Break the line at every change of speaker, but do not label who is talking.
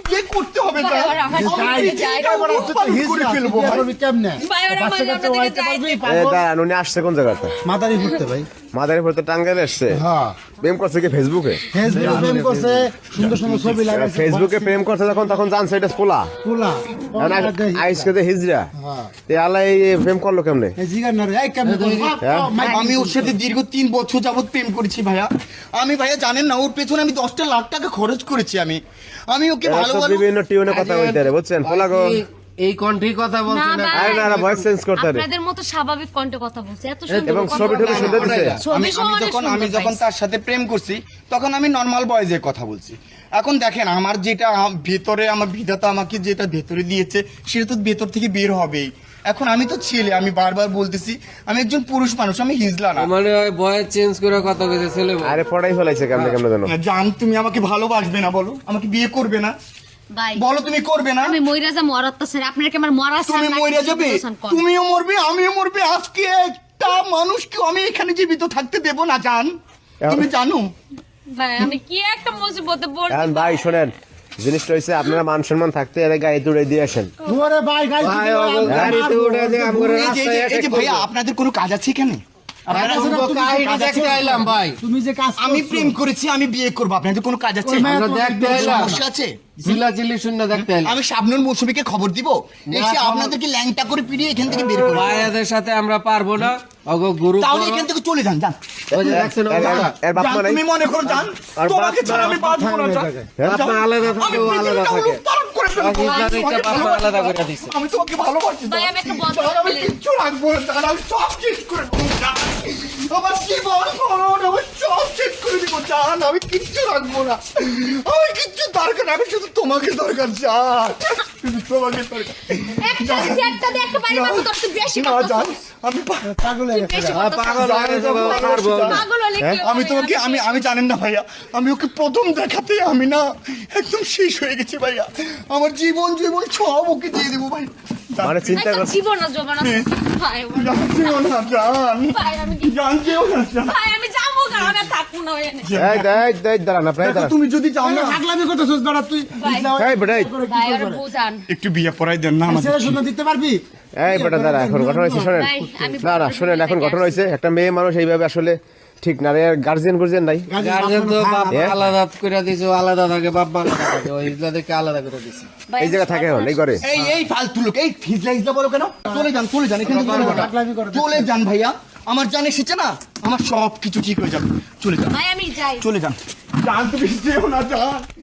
বিয়ে করতে হবে না
উনি আসছে কোন জায়গাতে?
মাদারি ঘুরতে ভাই,
মাদারীপুর তো টাঙ্গাইলে আসছে।
হ্যাঁ
প্রেম করছে কি ফেসবুকে?
ফেসবুকে প্রেম করছে, সুন্দর সুন্দর ছবি লাগাইছে
ফেসবুকে প্রেম করছে তখন জানছে এটা পোলা
পোলা
আইসকে হিজরা। তে আল্লাহ এই প্রেম করলো কেমনে?
এই জিগার না রে, এই কেমনে করবো?
আমি ওর সাথে দীর্ঘ 3 বছর যাবত প্রেম করেছি ভাইয়া। আমি ভাইয়া জানেন না, ওর পেছনে আমি 10টা লাখ টাকা খরচ করেছি। আমি ওকে
এরা তো
ভালোবাসি।
বিভিন্ন টিউনে কথা বলতে রে, বুঝছেন? পোলা গো
এই কণ্ঠে কথা বলছে না।
আরে না ভয়েস চেঞ্জ করতে রে,
আপনাদের মতো স্বাভাবিক কণ্ঠে কথা বলছে, এত সুন্দর
এবং
কথা
ছবি টবি
বলে।
সুন্দর দিছে।
আমি যখন তার সাথে প্রেম করছি তখন আমি নর্মাল বয়েজে কথা বলছি। এখন দেখেন আমার যেটা ভেতরে, আমার বিধাতা আমাকে যেটা ভেতরে দিয়েছে সেটা তো ভেতর থেকে বের হবেই। এখন আমি তো ছেলে, আমি বারবার বলতেছি আমি একজন পুরুষ মানুষ, আমি হিজলা না।
মানে ওই ভয়েস চেঞ্জ করে কথা কইছে ছেলে।
আরে পড়াই ফেলাইছে কেমনে কেমনে জানো?
জান তুমি আমাকে ভালোবাসবে না বলো? আমাকে বিয়ে করবে না
ভাই
বলো? তুমি করবে না?
আমি মইরা যা মরাত্তা স্যার, আপনার কি আমার মরা স্যার?
তুমি মরে যাবে, তুমিও মরবে, আমিও মরবে। আজকে একটা মানুষকে আমি এখানে জীবিত থাকতে দেব না জান, তুমি জানো?
ভাই আমি কি একটা মুসিবতে পড়ছি।
এখন ভাই শোনেন, জিনিসটা হইছে আপনারা মান সম্মান থাকতে এর গায়ে তুড়ে দিয়ে আসেন।
ওরে ভাই
গাড়িতে উঠে যে আমরা
এই যে ভাইয়া আপনাদের কোনো কাজ আছে এখানে?
ভাই
তুমি যে কাজ
আমি প্রেম করেছি, আমি বিয়ে করবো, আপনাদের কোনো কাজ আছে?
আমরা দেখতে এলাম।
সমস্যা আছে?
চিল্লাচিল্লি শূন্য দেখতে এলাম।
আমি শাবনুর মৌসুমীকে খবর দিব, এসে আপনাদেরকে ল্যাংটা করে পিড়িয়ে এখান থেকে বের করবো।
ভাইয়াদের সাথে আমরা পারবো না। ওগো গুরু
তাহলে এখান থেকে চলে যান, যান।
ওই যে দেখছেন অবস্থা।
এর বাপ
যান,
মা নাই?
তুমি মনে করো যান,
আর
তোমাকে
বাপ
ছাড়া আমি বাঁচবো না, যান।
আপনার আলাদা থাকে, ও আলাদা থাকে। আলাদা করে দিছে।
আমি তোমাকে ভালোবাসি
ভাই, আমি একটা বন্ধ
জান, আমি
করে
কিচ্ছু রাখবো না, জান, আমি সব শেষ করে দেবো, জান। আমার জীবন মরণ আমি সব শেষ করে দিব, জান, আমি কিচ্ছু রাখবো না। আমি কিচ্ছু দরকার, আমি শুধু তোমাকে দরকার, জান, শুধু তোমাকে দরকার।
একটা সেটটা দিয়ে একটা বাড়ি মারতে তো বেশি
না,
কথা
জান, আমি
পাগল হয়ে গেছে।
পাগল হয়ে গেছে, পারবো না।
পাগল হলে কি হবে?
আমি তোমাকে আমি জানেন না ভাইয়া, আমি ওকে প্রথম দেখাতে আমি না একদম শেষ হয়ে গেছি ভাইয়া। আমার জীবন সব ওকে দিয়ে দেবো ভাই।
মানে চিন্তা
একটা
করছি
জীবন না জবান আছে। ভাই
জানতেও না জান,
ভাই আমি কি
জানতেও না জান।
ভাই আমি যাবো না, আমি থাকবো না ওখানে।
এই দাঁড়ান আপনারা
দেখো,
দাঁড়ান।
তুমি যদি চাও না
পাগলামি করতেছিস দাঁড়া তুই।
ভাই।
এই বেটা এই,
ভাই আর বুঝান।
একটু বিয়ে পড়াই দেন না আমাদের।
ছেলে শুনে দিতে পারবি?
এই বেটা দাঁড়া, এখন ঘটনা হয়েছে শোনেন।
ভাই, আমি
না শোনেন, এখন ঘটনা হয়েছে একটা মেয়ে মানুষ এইভাবে আসলে ঠিক না রে। গার্জিয়ান নাই।
গার্জেন তো বাপ
হ্যাঁ?
আলাদা করে দিছে, ও আলাদা থাকে, বাপ আলাদা থাকে, ওই হিজলাদেরকে আলাদা করে দিছে।
ভাই,
এই জায়গা থাকে এখন এই করে।
এই ফালতু লোক, এই হিজলা বলো কেন? চলে যান এখান থেকে
পাগলামি করে।
চলে যান ভাইয়া, আমার জান এসেছে না, আমার সব কিছু ঠিক হয়ে যাবে। চলে যান,
ভাই আমি যাই।
চলে যান, জান, তুমি যেও না জান।